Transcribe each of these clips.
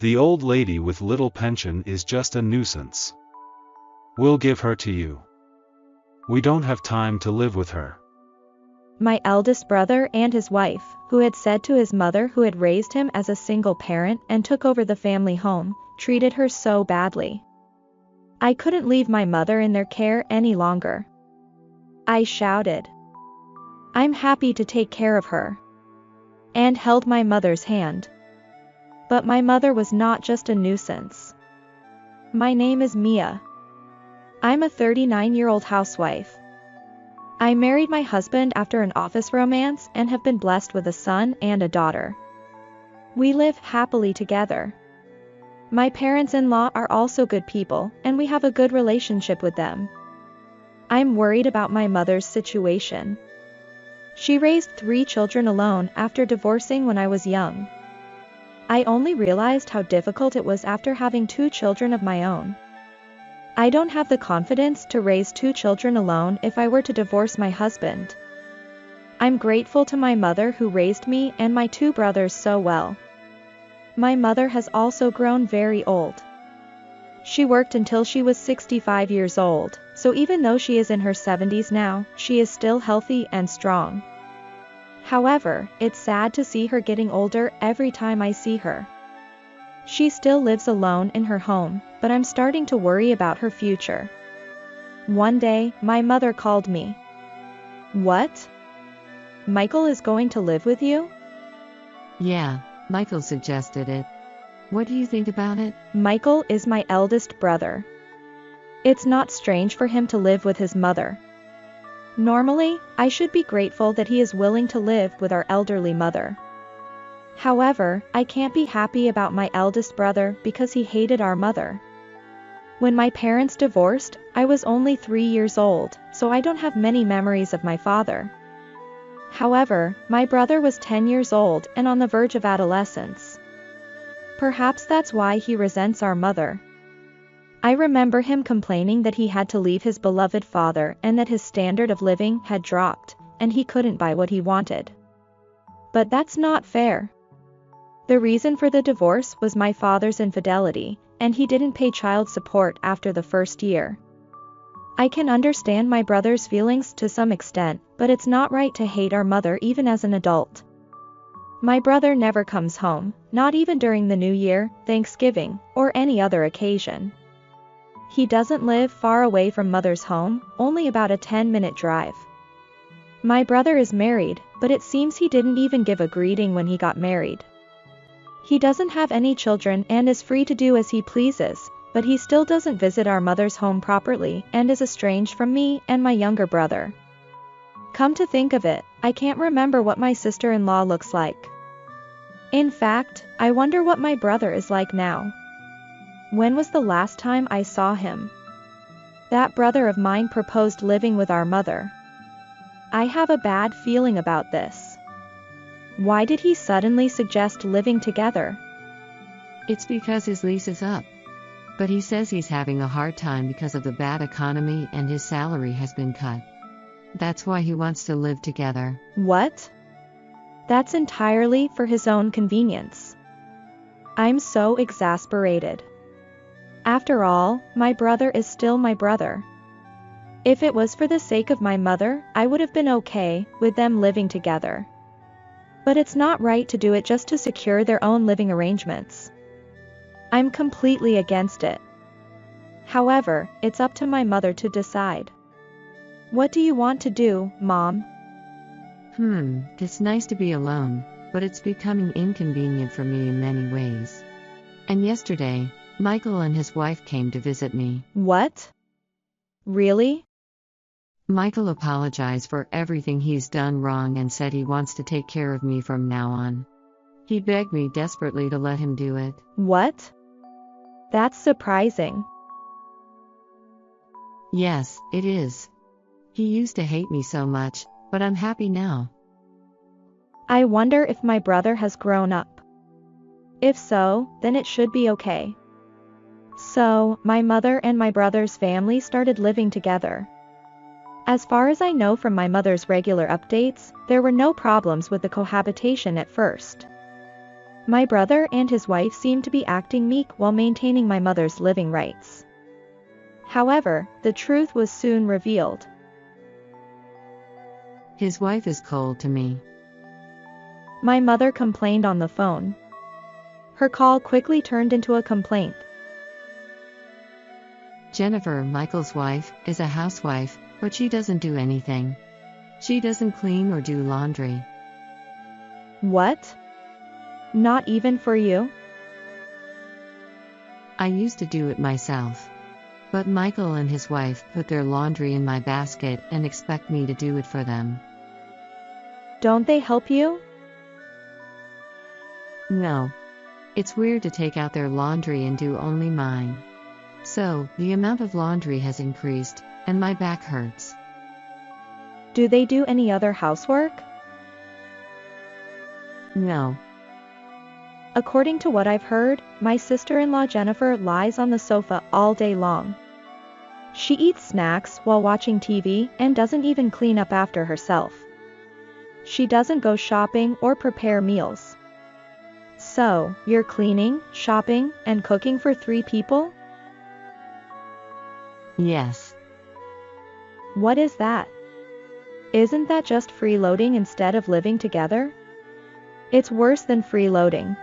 The old lady with little pension is just a nuisance. We'll give her to you. We don't have time to live with her. My eldest brother and his wife, who had said to his mother who had raised him as a single parent and took over the family home, treated her so badly. I couldn't leave my mother in their care any longer. I shouted, "I'm happy to take care of her," and held my mother's hand. But my mother was not just a nuisance. My name is Mia. I'm a 39-year-old housewife. I married my husband after an office romance and have been blessed with a son and a daughter. We live happily together. My parents-in-law are also good people, and we have a good relationship with them. I'm worried about my mother's situation. She raised 3 children alone after divorcing when I was young. I only realized how difficult it was after having 2 children of my own. I don't have the confidence to raise 2 children alone if I were to divorce my husband. I'm grateful to my mother who raised me and my 2 brothers so well. My mother has also grown very old. She worked until she was 65 years old, so even though she is in her 70s now, she is still healthy and strong. However, it's sad to see her getting older every time I see her. She still lives alone in her home, but I'm starting to worry about her future. One day, my mother called me. "What? Michael is going to live with you?" Yeah, Michael suggested it. What do you think about it? Michael is my eldest brother. It's not strange for him to live with his mother. Normally, I should be grateful that he is willing to live with our elderly mother. However, I can't be happy about my eldest brother because he hated our mother. When my parents divorced, I was only 3 years old, so I don't have many memories of my father. However, my brother was 10 years old and on the verge of adolescence. Perhaps that's why he resents our mother. I remember him complaining that he had to leave his beloved father and that his standard of living had dropped, and he couldn't buy what he wanted. But that's not fair. The reason for the divorce was my father's infidelity, and he didn't pay child support after the first year. I can understand my brother's feelings to some extent, but it's not right to hate our mother even as an adult. My brother never comes home, not even during the New Year, Thanksgiving, or any other occasion. He doesn't live far away from mother's home, only about a 10-minute drive. My brother is married, but it seems he didn't even give a greeting when he got married. He doesn't have any children and is free to do as he pleases, but he still doesn't visit our mother's home properly and is estranged from me and my younger brother. Come to think of it, I can't remember what my sister-in-law looks like. In fact, I wonder what my brother is like now. When was the last time I saw him? That brother of mine proposed living with our mother. I have a bad feeling about this. Why did he suddenly suggest living together? It's because his lease is up. But he says he's having a hard time because of the bad economy and his salary has been cut. That's why he wants to live together. What? That's entirely for his own convenience. I'm so exasperated. After all, my brother is still my brother. If it was for the sake of my mother, I would have been okay with them living together. But it's not right to do it just to secure their own living arrangements. I'm completely against it. However, it's up to my mother to decide. What do you want to do, Mom? It's nice to be alone, but it's becoming inconvenient for me in many ways. And yesterday, Michael and his wife came to visit me. What? Really? Michael apologized for everything he's done wrong and said he wants to take care of me from now on. He begged me desperately to let him do it. What? That's surprising. Yes, it is. He used to hate me so much, but I'm happy now. I wonder if my brother has grown up. If so, then it should be okay. So, my mother and my brother's family started living together. As far as I know from my mother's regular updates, there were no problems with the cohabitation at first. My brother and his wife seemed to be acting meek while maintaining my mother's living rights. However, the truth was soon revealed. His wife is cold to me. My mother complained on the phone. Her call quickly turned into a complaint. Jennifer, Michael's wife, is a housewife, but she doesn't do anything. She doesn't clean or do laundry. What? Not even for you? I used to do it myself. But Michael and his wife put their laundry in my basket and expect me to do it for them. Don't they help you? No. It's weird to take out their laundry and do only mine. So, the amount of laundry has increased, and my back hurts. Do they do any other housework? No. According to what I've heard, my sister-in-law Jennifer lies on the sofa all day long. She eats snacks while watching TV and doesn't even clean up after herself. She doesn't go shopping or prepare meals. So, you're cleaning, shopping, and cooking for 3 people? Yes. What is that? Isn't that just freeloading instead of living together? It's worse than freeloading.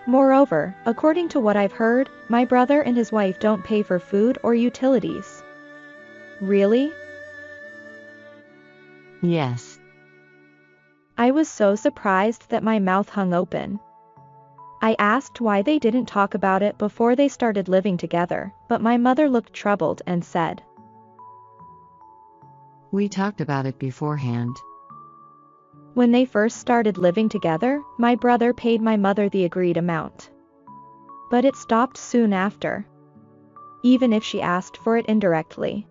Moreover, according to what I've heard, my brother and his wife don't pay for food or utilities. Really? Yes. I was so surprised that my mouth hung open. I asked why they didn't talk about it before they started living together, but my mother looked troubled and said, We talked about it beforehand. When they first started living together, my brother paid my mother the agreed amount. But it stopped soon after. Even if she asked for it indirectly.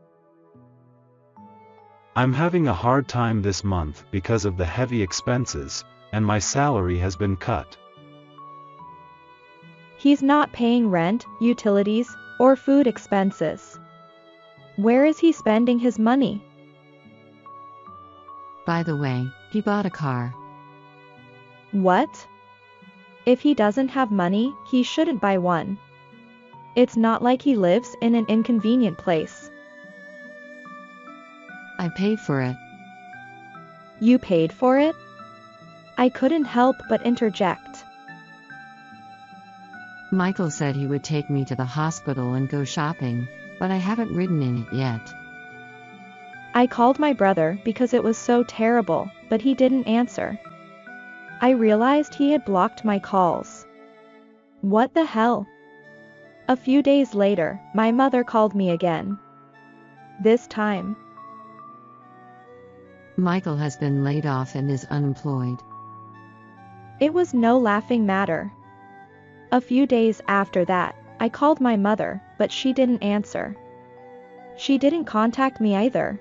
I'm having a hard time this month because of the heavy expenses, and my salary has been cut. He's not paying rent, utilities, or food expenses. Where is he spending his money? By the way, he bought a car. What? If he doesn't have money, he shouldn't buy one. It's not like he lives in an inconvenient place. I paid for it. You paid for it? I couldn't help but interject. Michael said he would take me to the hospital and go shopping, but I haven't ridden in it yet. I called my brother because it was so terrible, but he didn't answer. I realized he had blocked my calls. What the hell? A few days later, my mother called me again. This time, Michael has been laid off and is unemployed. it was no laughing matter. A few days after that, I called my mother, but she didn't answer. She didn't contact me either.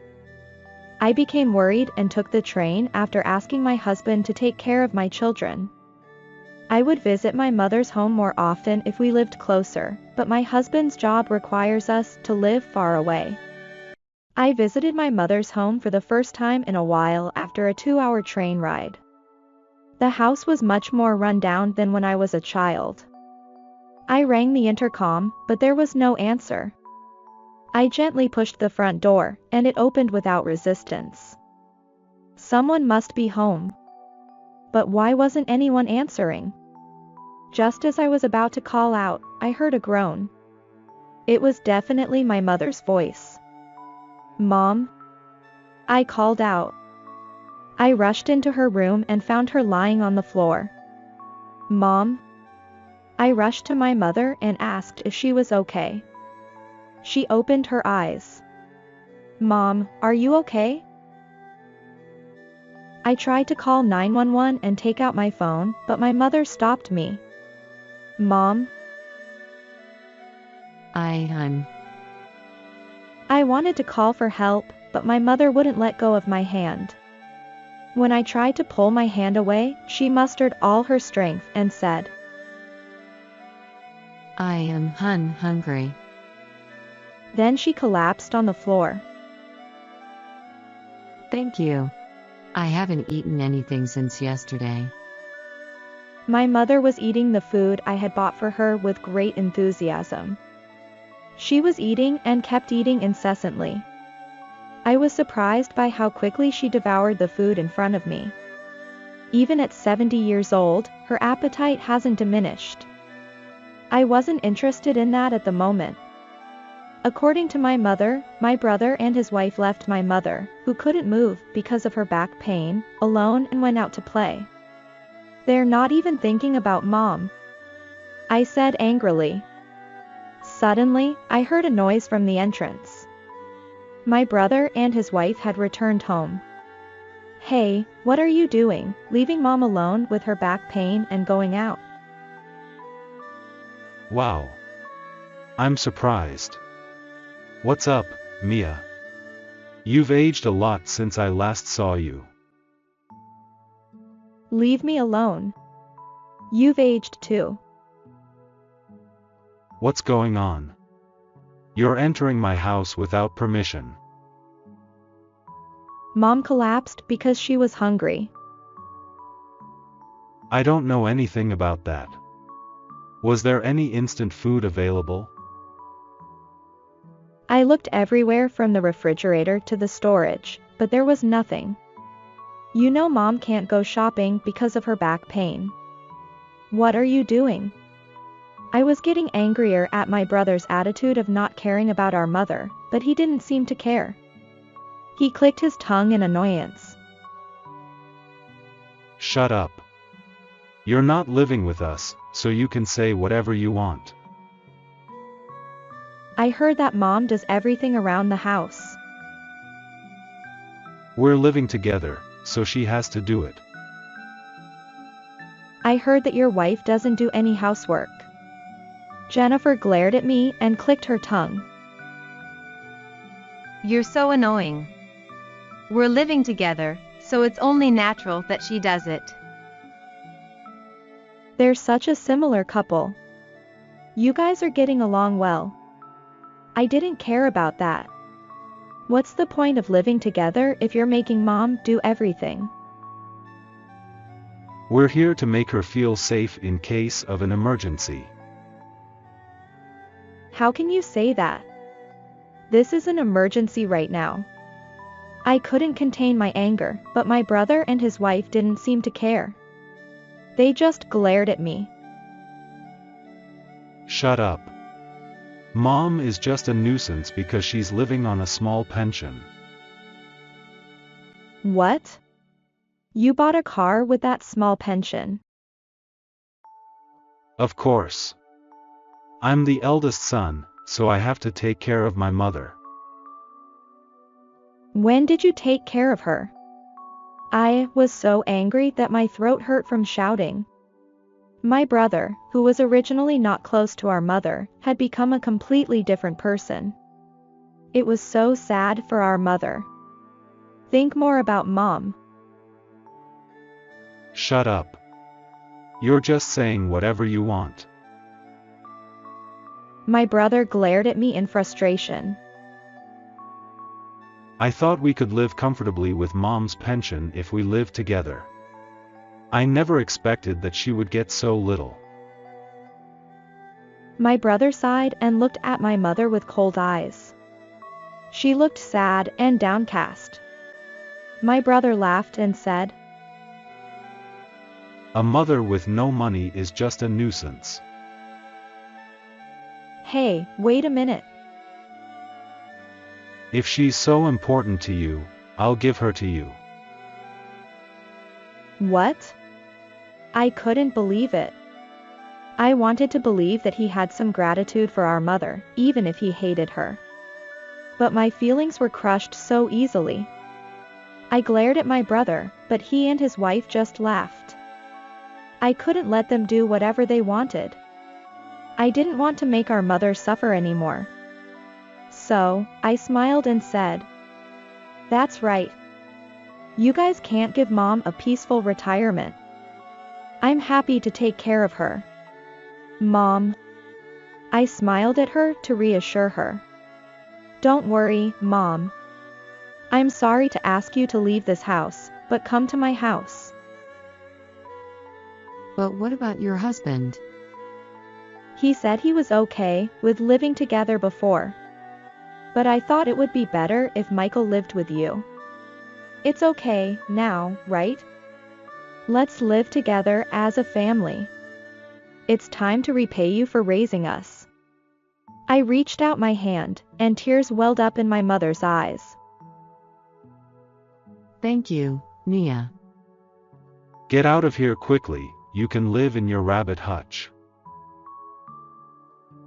I became worried and took the train after asking my husband to take care of my children. I would visit my mother's home more often if we lived closer, but my husband's job requires us to live far away. I visited my mother's home for the first time in a while after a 2-hour train ride. The house was much more run down than when I was a child. I rang the intercom, but there was no answer. I gently pushed the front door, and it opened without resistance. Someone must be home. But why wasn't anyone answering? Just as I was about to call out, I heard a groan. It was definitely my mother's voice. Mom? I called out. I rushed into her room and found her lying on the floor. Mom? I rushed to my mother and asked if she was okay. She opened her eyes. Mom, are you okay? I tried to call 911 and take out my phone, but my mother stopped me. Mom? I'm I wanted to call for help, but my mother wouldn't let go of my hand. When I tried to pull my hand away, she mustered all her strength and said, I am hungry. Then she collapsed on the floor. Thank you. I haven't eaten anything since yesterday. My mother was eating the food I had bought for her with great enthusiasm. She was eating and kept eating incessantly. I was surprised by how quickly she devoured the food in front of me. Even at 70 years old, her appetite hasn't diminished. I wasn't interested in that at the moment. According to my mother, my brother and his wife left my mother, who couldn't move because of her back pain, alone and went out to play. They're not even thinking about Mom, I said angrily. Suddenly, I heard a noise from the entrance. My brother and his wife had returned home. Hey, what are you doing, leaving Mom alone with her back pain and going out? Wow. I'm surprised. What's up, Mia? You've aged a lot since I last saw you. Leave me alone. You've aged too. What's going on? You're entering my house without permission. Mom collapsed because she was hungry. I don't know anything about that. Was there any instant food available? I looked everywhere from the refrigerator to the storage, but there was nothing. You know Mom can't go shopping because of her back pain. What are you doing? I was getting angrier at my brother's attitude of not caring about our mother, but he didn't seem to care. He clicked his tongue in annoyance. Shut up. You're not living with us, so you can say whatever you want. I heard that Mom does everything around the house. We're living together, so she has to do it. I heard that your wife doesn't do any housework. Jennifer glared at me and clicked her tongue. You're so annoying. We're living together, so it's only natural that she does it. They're such a similar couple. You guys are getting along well. I didn't care about that. What's the point of living together if you're making Mom do everything? We're here to make her feel safe in case of an emergency. How can you say that? This is an emergency right now. I couldn't contain my anger, but my brother and his wife didn't seem to care. They just glared at me. Shut up. Mom is just a nuisance because she's living on a small pension. What? You bought a car with that small pension? Of course. I'm the eldest son, so I have to take care of my mother. When did you take care of her? I was so angry that my throat hurt from shouting. My brother, who was originally not close to our mother, had become a completely different person. It was so sad for our mother. Think more about Mom. Shut up. You're just saying whatever you want. My brother glared at me in frustration. I thought we could live comfortably with Mom's pension if we lived together. I never expected that she would get so little. My brother sighed and looked at my mother with cold eyes. She looked sad and downcast. My brother laughed and said, A mother with no money is just a nuisance. Hey, wait a minute. If she's so important to you, I'll give her to you. What? I couldn't believe it. I wanted to believe that he had some gratitude for our mother, even if he hated her. But my feelings were crushed so easily. I glared at my brother, but he and his wife just laughed. I couldn't let them do whatever they wanted. I didn't want to make our mother suffer anymore. So, I smiled and said, That's right. You guys can't give Mom a peaceful retirement. I'm happy to take care of her. Mom. I smiled at her to reassure her. Don't worry, Mom. I'm sorry to ask you to leave this house, but come to my house. But what about your husband? He said he was okay with living together before. But I thought it would be better if Michael lived with you. It's okay now, right? Let's live together as a family. It's time to repay you for raising us. I reached out my hand, and tears welled up in my mother's eyes. Thank you, Mia. Get out of here quickly, you can live in your rabbit hutch.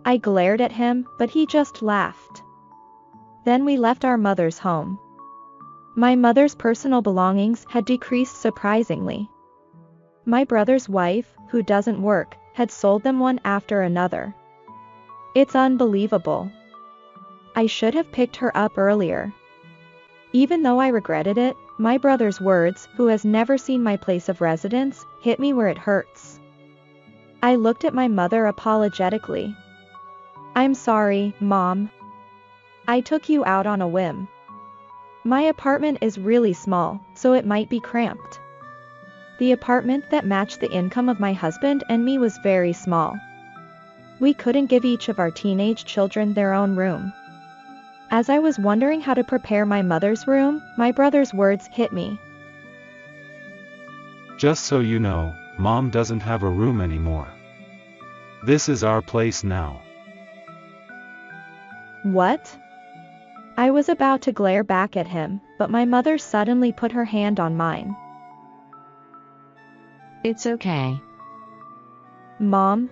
I glared at him, but he just laughed. Then we left our mother's home. My mother's personal belongings had decreased surprisingly. My brother's wife, who doesn't work, had sold them one after another. It's unbelievable. I should have picked her up earlier. Even though I regretted it, my brother's words, who has never seen my place of residence, hit me where it hurts. I looked at my mother apologetically. I'm sorry, Mom. I took you out on a whim. My apartment is really small, so it might be cramped. The apartment that matched the income of my husband and me was very small. We couldn't give each of our teenage children their own room. As I was wondering how to prepare my mother's room, my brother's words hit me. Just so you know, Mom doesn't have a room anymore. This is our place now. What? I was about to glare back at him, but my mother suddenly put her hand on mine. It's okay. Mom?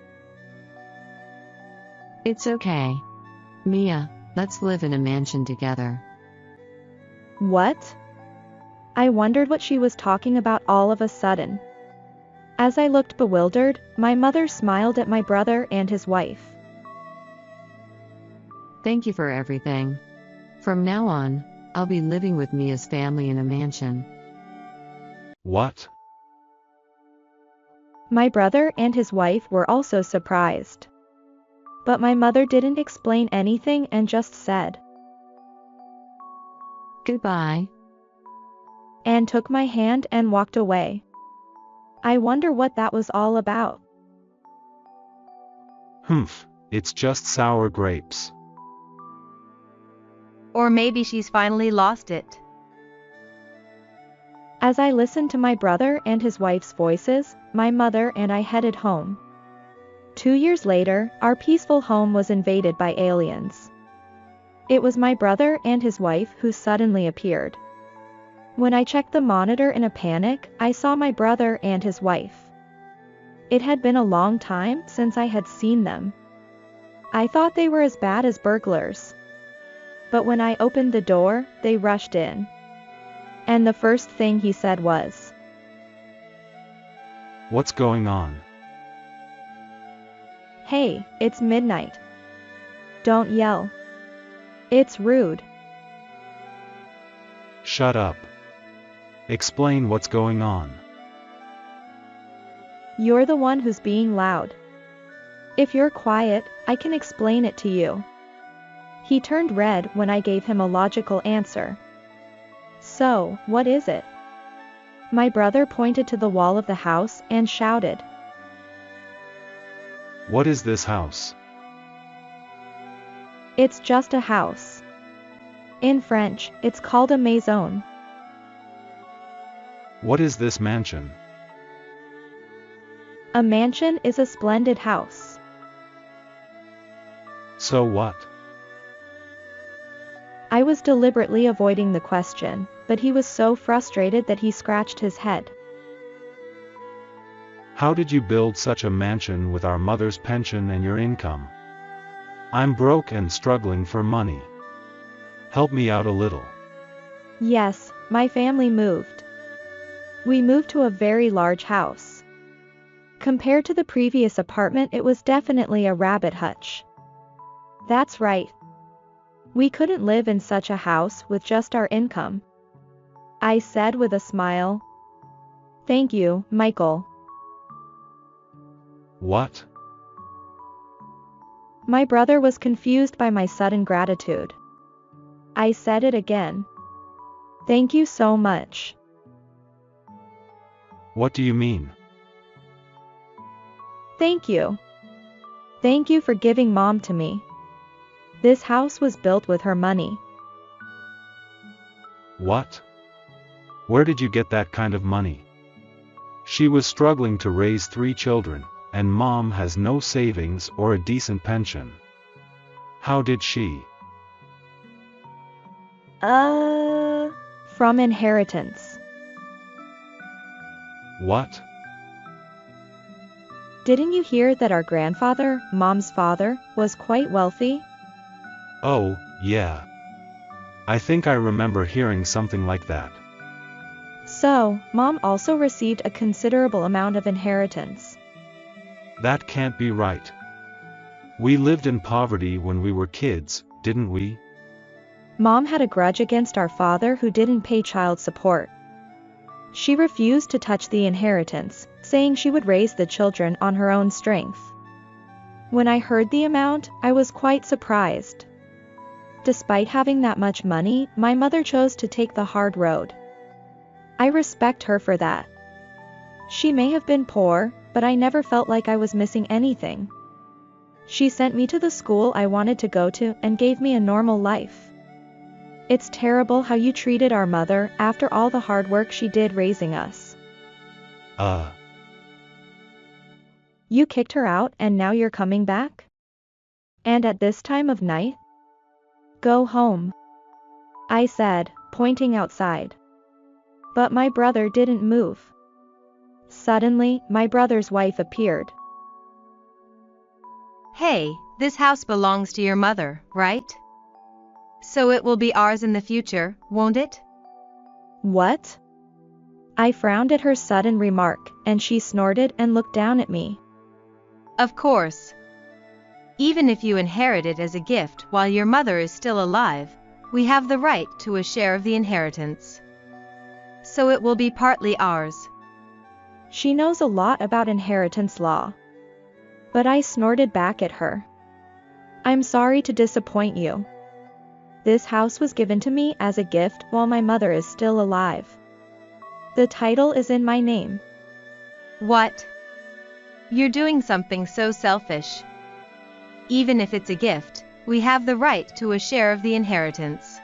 It's okay. Mia, let's live in a mansion together. What? I wondered what she was talking about all of a sudden. As I looked bewildered, my mother smiled at my brother and his wife. Thank you for everything. From now on, I'll be living with Mia's family in a mansion. What? My brother and his wife were also surprised. But my mother didn't explain anything and just said, Goodbye. and took my hand and walked away. I wonder what that was all about. Humph, it's just sour grapes. Or maybe she's finally lost it. As I listened to my brother and his wife's voices, my mother and I headed home. 2 years later, our peaceful home was invaded by aliens. It was my brother and his wife who suddenly appeared. When I checked the monitor in a panic, I saw my brother and his wife. It had been a long time since I had seen them. I thought they were as bad as burglars. But when I opened the door, they rushed in. And the first thing he said was, What's going on? Hey, it's midnight. Don't yell. It's rude. Shut up. Explain what's going on. You're the one who's being loud. If you're quiet, I can explain it to you. He turned red when I gave him a logical answer. So, what is it? My brother pointed to the wall of the house and shouted. What is this house? It's just a house. In French, it's called a maison. What is this mansion? A mansion is a splendid house. So what? I was deliberately avoiding the question, but he was so frustrated that he scratched his head. How did you build such a mansion with our mother's pension and your income? I'm broke and struggling for money. Help me out a little. Yes, my family moved. We moved to a very large house. Compared to the previous apartment, it was definitely a rabbit hutch. That's right. We couldn't live in such a house with just our income. I said with a smile. Thank you, Michael. What? My brother was confused by my sudden gratitude. I said it again. Thank you so much. What do you mean? Thank you. Thank you for giving Mom to me. This house was built with her money. What? Where did you get that kind of money? She was struggling to raise 3 children, and Mom has no savings or a decent pension. How did she? From inheritance. What? Didn't you hear that our grandfather, Mom's father, was quite wealthy? Oh, yeah. I think I remember hearing something like that. So, Mom also received a considerable amount of inheritance. That can't be right. We lived in poverty when we were kids, didn't we? Mom had a grudge against our father who didn't pay child support. She refused to touch the inheritance, saying she would raise the children on her own strength. When I heard the amount, I was quite surprised. Despite having that much money, my mother chose to take the hard road. I respect her for that. She may have been poor, but I never felt like I was missing anything. She sent me to the school I wanted to go to and gave me a normal life. It's terrible how you treated our mother after all the hard work she did raising us. You kicked her out and now you're coming back? And at this time of night? Go home, I said, pointing outside. But my brother didn't move. Suddenly, my brother's wife appeared. Hey, this house belongs to your mother, right? So it will be ours in the future, won't it? What? I frowned at her sudden remark, and she snorted and looked down at me. Of course. Even if you inherit it as a gift while your mother is still alive, we have the right to a share of the inheritance. So it will be partly ours. She knows a lot about inheritance law. But I snorted back at her. I'm sorry to disappoint you. This house was given to me as a gift while my mother is still alive. The title is in my name. What? You're doing something so selfish. Even if it's a gift, we have the right to a share of the inheritance.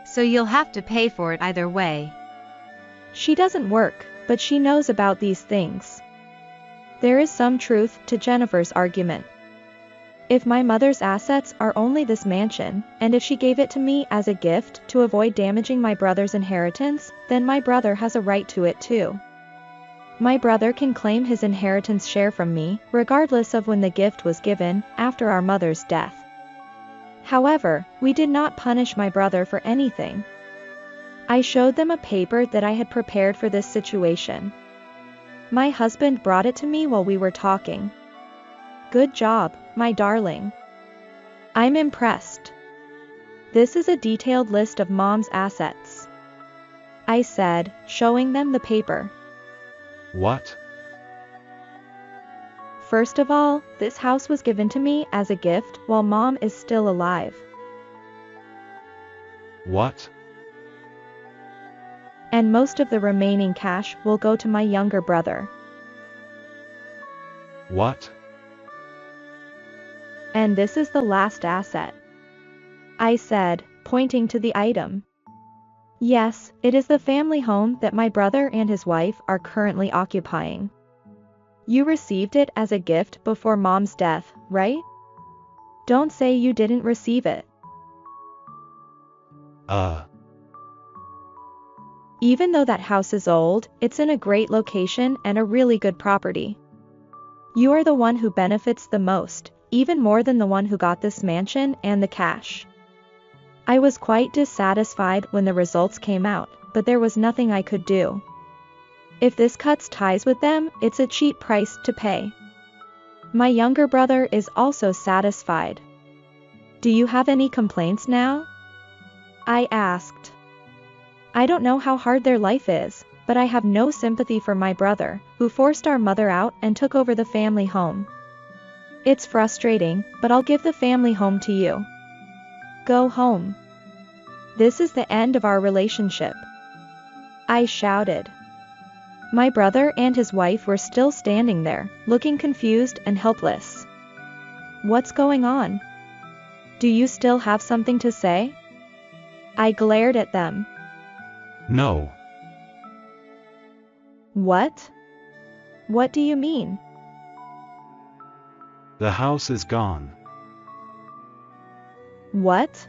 So you'll have to pay for it either way. She doesn't work, but she knows about these things. There is some truth to Jennifer's argument. If my mother's assets are only this mansion, and if she gave it to me as a gift to avoid damaging my brother's inheritance, then my brother has a right to it too. My brother can claim his inheritance share from me, regardless of when the gift was given, after our mother's death. However, we did not punish my brother for anything. I showed them a paper that I had prepared for this situation. My husband brought it to me while we were talking. Good job, my darling. I'm impressed. This is a detailed list of Mom's assets, I said, showing them the paper. What? First of all, this house was given to me as a gift while Mom is still alive. What? And most of the remaining cash will go to my younger brother. What? And this is the last asset, I said, pointing to the item. Yes, it is the family home that my brother and his wife are currently occupying. You received it as a gift before Mom's death, right? Don't say you didn't receive it. Even though that house is old, it's in a great location and a really good property. You are the one who benefits the most, even more than the one who got this mansion and the cash. I was quite dissatisfied when the results came out, but there was nothing I could do. If this cuts ties with them, it's a cheap price to pay. My younger brother is also satisfied. Do you have any complaints now? I asked. I don't know how hard their life is, but I have no sympathy for my brother, who forced our mother out and took over the family home. It's frustrating, but I'll give the family home to you. Go home. This is the end of our relationship, I shouted. My brother and his wife were still standing there, looking confused and helpless. What's going on? Do you still have something to say? I glared at them. No. What? What do you mean? The house is gone. What?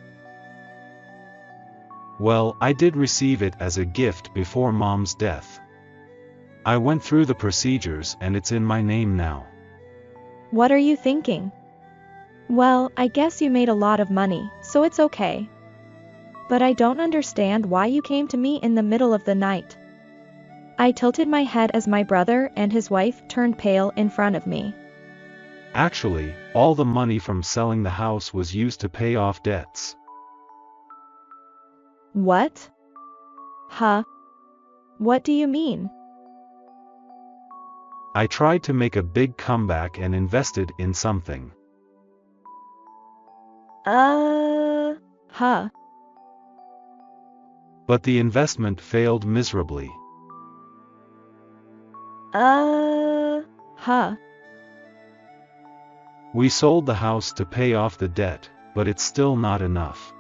Well, I did receive it as a gift before Mom's death. I went through the procedures and it's in my name now. What are you thinking? Well, I guess you made a lot of money, so it's okay. But I don't understand why you came to me in the middle of the night. I tilted my head as my brother and his wife turned pale in front of me. Actually, all the money from selling the house was used to pay off debts. What? Huh? What do you mean? I tried to make a big comeback and invested in something. Huh? But the investment failed miserably. Huh? We sold the house to pay off the debt, but it's still not enough.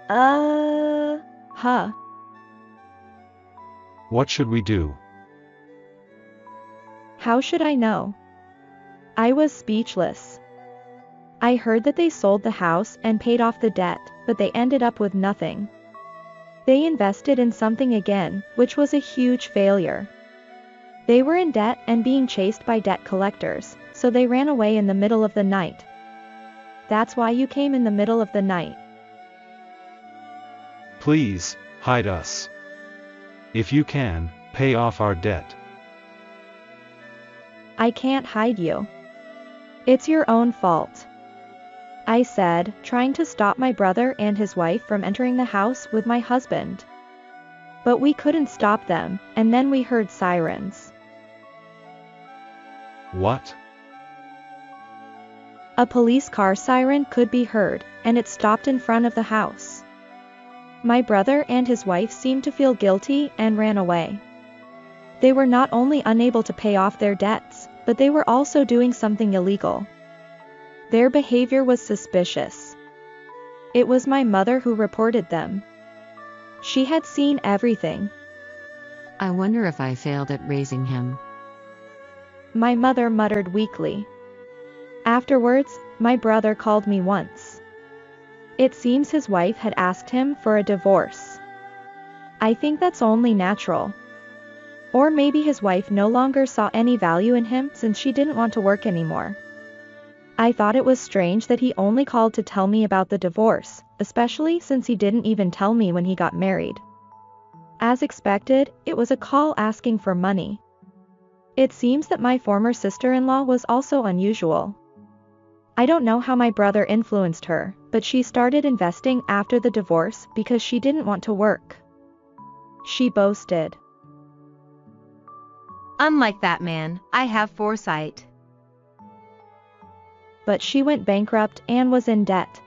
Huh? What should we do? How should I know? I was speechless. I heard that they sold the house and paid off the debt, but they ended up with nothing. They invested in something again, which was a huge failure. They were in debt and being chased by debt collectors, so they ran away in the middle of the night. That's why you came in the middle of the night. Please, hide us. If you can, pay off our debt. I can't hide you. It's your own fault, I said, trying to stop my brother and his wife from entering the house with my husband. But we couldn't stop them, and then we heard sirens. What? A police car siren could be heard, and it stopped in front of the house. My brother and his wife seemed to feel guilty and ran away. They were not only unable to pay off their debts, but they were also doing something illegal. Their behavior was suspicious. It was my mother who reported them. She had seen everything. I wonder if I failed at raising him. My mother muttered weakly. Afterwards, my brother called me once. It seems his wife had asked him for a divorce. I think that's only natural. Or maybe his wife no longer saw any value in him since she didn't want to work anymore. I thought it was strange that he only called to tell me about the divorce, especially since he didn't even tell me when he got married. As expected, it was a call asking for money. It seems that my former sister-in-law was also unusual. I don't know how my brother influenced her, but she started investing after the divorce because she didn't want to work. She boasted. Unlike that man, I have foresight. But she went bankrupt and was in debt.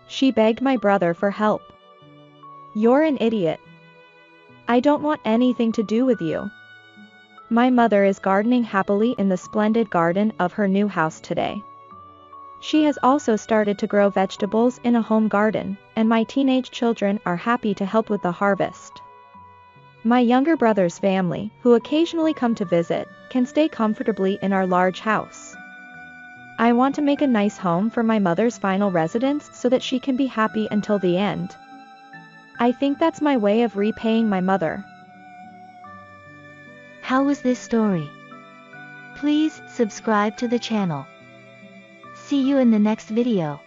She begged my brother for help. You're an idiot. I don't want anything to do with you. My mother is gardening happily in the splendid garden of her new house today. She has also started to grow vegetables in a home garden, and my teenage children are happy to help with the harvest. My younger brother's family, who occasionally come to visit, can stay comfortably in our large house. I want to make a nice home for my mother's final residence so that she can be happy until the end. I think that's my way of repaying my mother. How was this story? Please subscribe to the channel. See you in the next video.